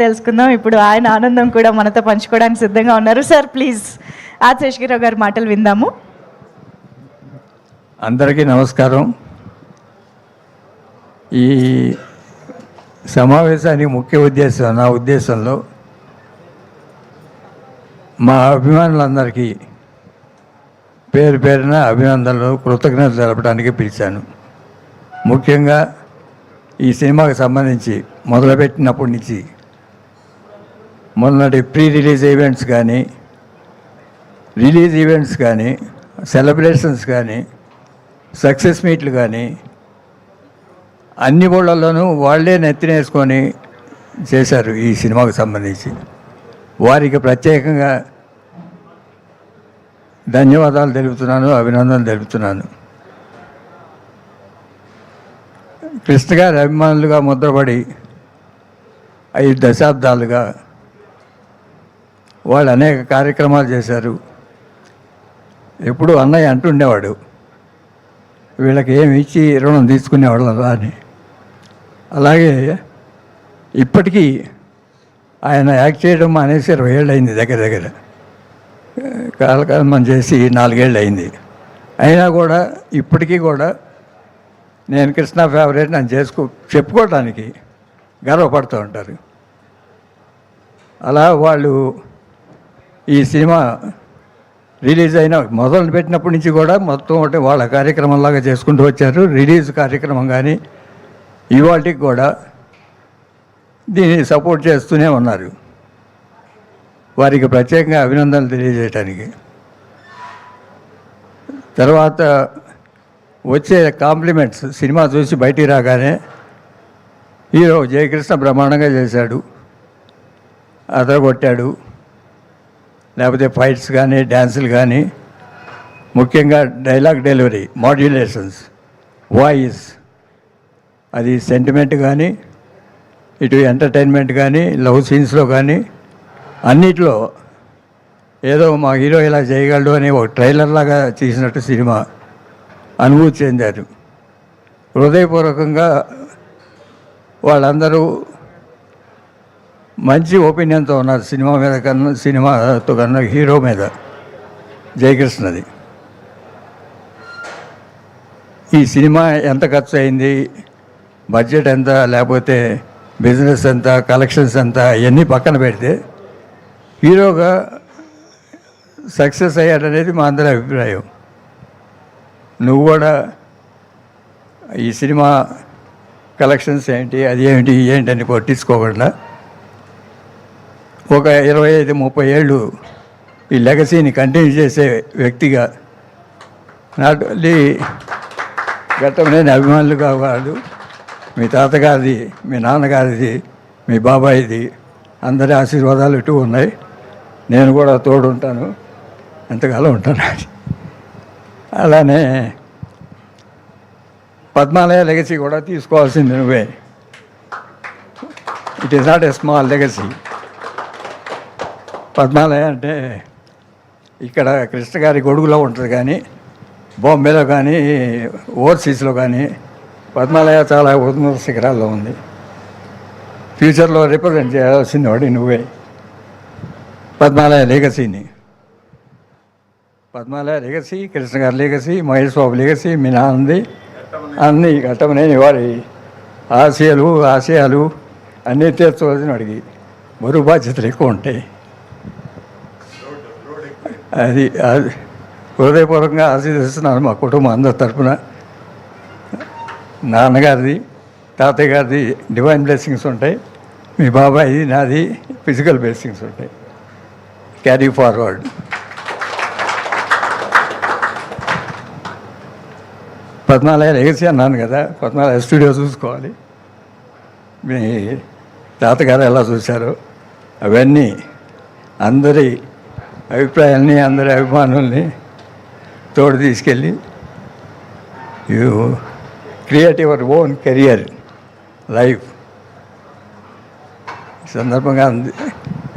తెలుసుకుందాం. ఇప్పుడు ఆయన ఆనందం కూడా మనతో పంచుకోవడానికి సిద్ధంగా ఉన్నారు. సార్ ప్లీజ్ శేషగిరిరావు గారి మాటలు విందాము. అందరికీ నమస్కారం. ఈ సమావేశానికి ముఖ్య ఉద్దేశం, నా ఉద్దేశంలో మా అభిమానులందరికీ పేరు పేరున అభినందనలు, కృతజ్ఞతలు తెలపడానికి పిలిచాను. ముఖ్యంగా ఈ సినిమాకి సంబంధించి మొదలుపెట్టినప్పటి నుంచి మొన్నటి ప్రీ రిలీజ్ ఈవెంట్స్ కానీ, రిలీజ్ ఈవెంట్స్ కానీ, సెలబ్రేషన్స్ కానీ, సక్సెస్ మీట్లు కానీ అన్ని ఊళ్ళల్లోనూ వాళ్ళే నెత్తినేసుకొని చేశారు ఈ సినిమాకు సంబంధించి. వారికి ప్రత్యేకంగా ధన్యవాదాలు తెలుపుతున్నాను, అభినందనలు తెలుపుతున్నాను. కృష్ణ గారి అభిమానులుగా ముద్రపడి 5 దశాబ్దాలుగా వాళ్ళు అనేక కార్యక్రమాలు చేశారు. ఎప్పుడు అన్నయ్య అంటుండేవాడు, వీళ్ళకి ఏమి ఇచ్చి రుణం తీసుకునేవాళ్ళం అని. అలాగే ఇప్పటికీ ఆయన యాక్ట్ చేయడం అనేసి 20 ఏళ్ళు అయింది, దగ్గర దగ్గర కాలకాలం చేసి 4 ఏళ్ళు అయింది. అయినా కూడా ఇప్పటికీ కూడా నేను కృష్ణ ఫేవరెట్ నన్ను చెప్పుకోవడానికి గర్వపడుతూ ఉంటారు. అలా వాళ్ళు ఈ సినిమా రిలీజ్ అయిన మొదలు పెట్టినప్పటి నుంచి కూడా మొత్తం ఒకటి వాళ్ళ కార్యక్రమంలాగా చేసుకుంటూ వచ్చారు. రిలీజ్ కార్యక్రమం కానీ ఇవాళకి కూడా దీన్ని సపోర్ట్ చేస్తూనే ఉన్నారు. వారికి ప్రత్యేకంగా అభినందనలు తెలియజేయటానికి. తర్వాత వచ్చే కాంప్లిమెంట్స్, సినిమా చూసి బయటికి రాగానే హీరో జయకృష్ణ బ్రహ్మాండంగా చేశాడు, అదరగొట్టాడు, లేకపోతే ఫైట్స్ కానీ, డ్యాన్సులు కానీ, ముఖ్యంగా డైలాగ్ డెలివరీ, మాడ్యులేషన్స్, వాయిస్, అది సెంటిమెంట్ కానీ, ఇటు ఎంటర్టైన్మెంట్ కానీ, లవ్ సీన్స్లో కానీ అన్నిట్లో ఏదో మా హీరో ఇలా చేయగలడు అని ఒక ట్రైలర్ లాగా చేసినట్టు సినిమా అనుభూతి చెందారు. హృదయపూర్వకంగా వాళ్ళందరూ మంచి ఒపీనియన్తో ఉన్నారు సినిమా మీద కన్నా, సినిమాతో కన్నా హీరో మీద, జయకృష్ణది. ఈ సినిమా ఎంత ఖర్చు అయింది, బడ్జెట్ ఎంత, లేకపోతే బిజినెస్ ఎంత, కలెక్షన్స్ ఎంత, ఇవన్నీ పక్కన పెడితే హీరోగా సక్సెస్ అయ్యాడనేది మా అందరి అభిప్రాయం. నువ్వు కూడా ఈ సినిమా కలెక్షన్స్ ఏంటి, అది ఏమిటి ఏంటని పట్టించుకోకుండా ఒక 25-30 ఏళ్ళు ఈ లెగసీని కంటిన్యూ చేసే వ్యక్తిగా నాట్ ఓన్లీ ఘట్టమనేని అభిమానులుగా కాదు, మీ తాతగారిది, మీ నాన్నగారిది, మీ బాబాయిది అందరి ఆశీర్వాదాలు ఇటు ఉన్నాయి. నేను కూడా తోడుంటాను, ఎంతకాలం ఉంటాను. అలానే పద్మాలయ లెగసీ కూడా తీసుకోవాల్సింది నువ్వే. It is not a small legacy. Padmalaya అంటే ఇక్కడ కృష్ణ గారి గొడుగులో ఉంటుంది, కానీ బాంబేలో కానీ ఓవర్సీస్లో కానీ పద్మాలయ చాలా ఉన్నత శిఖరాల్లో ఉంది. ఫ్యూచర్లో రిప్రజెంట్ చేయాల్సింది వాడి నువ్వే పద్మాలయ లెగసీని. పద్మాలయ లెగసీ, కృష్ణ గారి లెగసీ, మహేష్ బాబు లెగసీ, మీ నాన్నది, అన్నీ ఘట్టమనేని వారి ఆశయాలు అన్నీ తీర్చవలసిన వాడికి బరువు బాధ్యతలు ఎక్కువ ఉంటాయి. అది హృదయపూర్వకంగా ఆశీర్వదిస్తున్నాను మా కుటుంబం అందరి తరఫున. నాన్నగారిది, తాతయ్య గారిది డివైన్ బ్లెస్సింగ్స్ ఉంటాయి, మీ బాబాయిది, నాది ఫిజికల్ బ్లెస్సింగ్స్ ఉంటాయి. Carry forward. పద్మాలయ లెగసీ అన్నాను కదా, పద్మాలయ స్టూడియో చూసుకోవాలి. మీ తాతగారు ఎలా చూశారో అవన్నీ అందరి అభిప్రాయాల్ని, అందరి అభిమానుల్ని తోడు తీసుకెళ్ళి you create your own career life. ఈ సందర్భంగా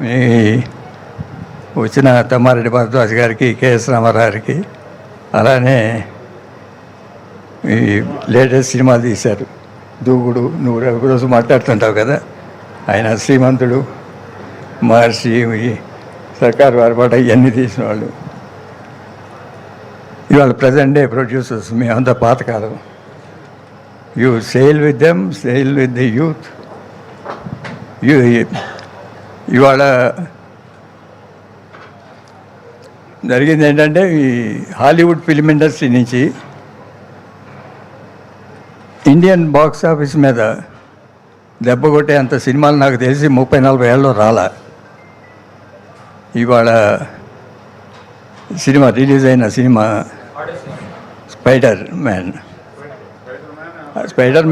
మీ వచ్చిన తమ్మారెడ్డి భరద్వాజ్ గారికి, కెఎస్ రామారావు గారికి, అలానే ఈ లేటెస్ట్ సినిమాలు తీశారు, దూకుడు, నువ్వు రోజు మాట్లాడుతుంటావు కదా, ఆయన శ్రీమంతుడు, మహర్షి, సర్కార్ వారపాట ఇవన్నీ తీసిన వాళ్ళు. ఇవాళ ప్రజెంట్ డే ప్రొడ్యూసర్స్ మేమంతా పాతకాలం. You sale with them, sale with the youth. ఇవాళ జరిగింది ఏంటంటే, ఈ హాలీవుడ్ ఫిల్మ్ ఇండస్ట్రీ నుంచి ఇండియన్ బాక్స్ ఆఫీస్ మీద దెబ్బ కొట్టే అంత సినిమాలు నాకు తెలిసి 30-40 ఏళ్ళలో రాలా. ఇవాళ సినిమా రిలీజ్ అయిన సినిమా స్పైడర్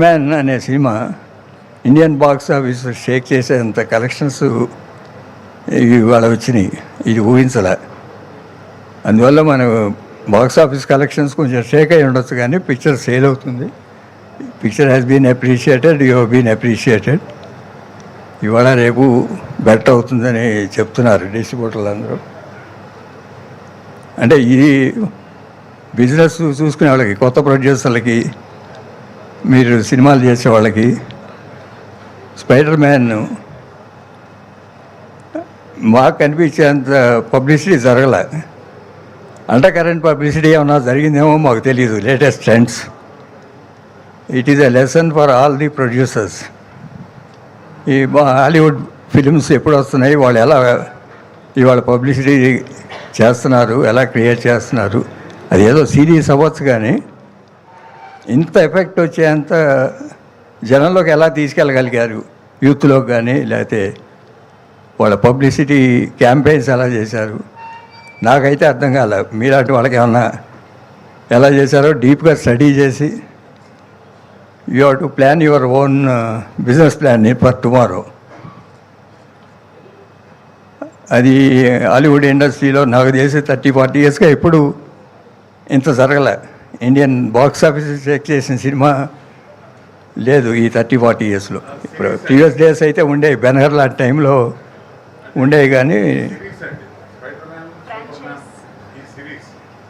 మ్యాన్ అనే cinema Indian box office Sheikh చేసేంత కలెక్షన్స్ ఇవాళ వచ్చినాయి. ఇది ఊహించలే. అందువల్ల మన బాక్స్ ఆఫీస్ కలెక్షన్స్ కొంచెం షేక్ అయి ఉండొచ్చు, కానీ పిక్చర్ సేల్ అవుతుంది. Picture has been appreciated, you have been appreciated. ఇవాళ రేపు బెటర్ అవుతుందని చెప్తున్నారు డిస్ట్రిబ్యూటర్లు అందరూ. అంటే ఇది బిజినెస్ చూసుకునే వాళ్ళకి, కొత్త ప్రొడ్యూసర్లకి, మీరు సినిమాలు చేసే వాళ్ళకి స్పైడర్ మ్యాన్ మాకు కనిపించేంత పబ్లిసిటీ జరగలే. అండర్ కరెంట్ పబ్లిసిటీ ఏమన్నా జరిగిందేమో మాకు తెలియదు. Latest trends. It is a lesson for all the producers. ఈ హాలీవుడ్ ఫిలిమ్స్ ఎప్పుడు వస్తున్నాయి, వాళ్ళు ఎలా ఇవాళ పబ్లిసిటీ చేస్తున్నారు, ఎలా క్రియేట్ చేస్తున్నారు. అది ఏదో సిరీస్ అవ్వచ్చు, కానీ ఇంత ఎఫెక్ట్ వచ్చేంత జనంలోకి ఎలా తీసుకెళ్ళగలిగారు, యూత్లోకి కానీ, లేకపోతే వాళ్ళ పబ్లిసిటీ క్యాంపెయిన్స్ ఎలా చేశారు, నాకైతే అర్థం కాలే. మీలాంటి వాళ్ళకి ఏమన్నా ఎలా చేశారో డీప్గా స్టడీ చేసి you have to plan your own business plan for tomorrow. అది హాలీవుడ్ ఇండస్ట్రీలో నాకు తెలిసి 30-40 ఇయర్స్గా ఎప్పుడు ఇంత జరగలే. ఇండియన్ బాక్స్ ఆఫీస్ చెక్ చేసిన సినిమా లేదు ఈ 30-40 ఇయర్స్లో. ఇప్పుడు ప్రీవియస్ డేస్ అయితే ఉండేవి, బెనహర్ లాంటి టైంలో ఉండేవి, కానీ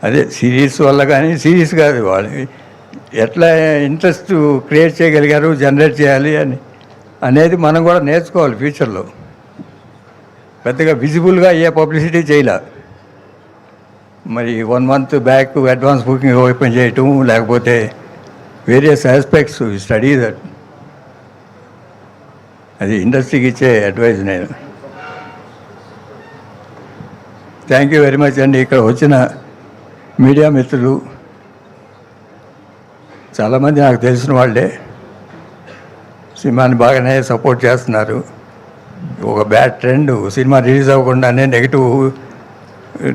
అదే సిరీస్ వల్ల, కానీ సిరీస్ కాదు, వాళ్ళు ఎట్లా ఇంట్రెస్ట్ క్రియేట్ చేయగలిగారు, జనరేట్ చేయాలి అనేది మనం కూడా నేర్చుకోవాలి ఫ్యూచర్లో. పెద్దగా విజిబుల్గా ఏ పబ్లిసిటీ చేయలే. మరి 1 month back advance booking open చేయటం, లేకపోతే వేరియస్ ఆస్పెక్ట్స్ స్టడీ దట్. అది ఇండస్ట్రీకి ఇచ్చే అడ్వైజ్ నేను. థ్యాంక్ యూ వెరీ మచ్ అండి. ఇక్కడ వచ్చిన మీడియా మిత్రులు చాలామంది నాకు తెలిసిన వాళ్ళే సినిమాని బాగానే సపోర్ట్ చేస్తున్నారు. ఒక బ్యాడ్ ట్రెండ్, సినిమా రిలీజ్ అవ్వకుండానే నెగిటివ్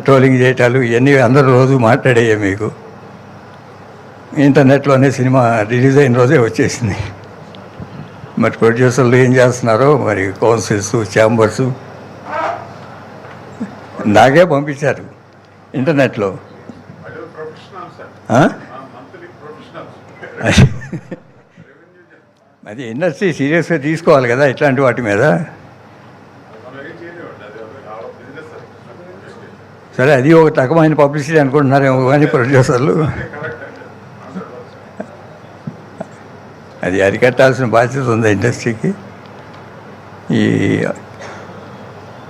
ట్రోలింగ్ చేయటాలు, ఇవన్నీ అందరూ రోజు మాట్లాడేయే. మీకు ఇంటర్నెట్లోనే సినిమా రిలీజ్ అయిన రోజే వచ్చేసింది. మరి ప్రొడ్యూసర్లు ఏం చేస్తున్నారో, మరి కౌన్సిల్స్, ఛాంబర్సు నాకే పంపించారు ఇంటర్నెట్లో. అది ఇండస్ట్రీ సీరియస్గా తీసుకోవాలి కదా ఇట్లాంటి వాటి మీద. సరే, అది ఒక రకమైన పబ్లిసిటీ అనుకుంటున్నారేమో, కానీ ప్రొడ్యూసర్లు అది అరికట్టాల్సిన బాధ్యత ఉంది ఇండస్ట్రీకి. ఈ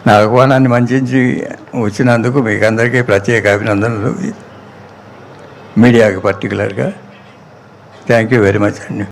నా ఆహ్వానాన్ని మంచి వచ్చినందుకు మీకు అందరికీ ప్రత్యేక అభినందనలు, మీడియాకి పర్టికులర్గా. థ్యాంక్ యూ వెరీ మచ్ అండి.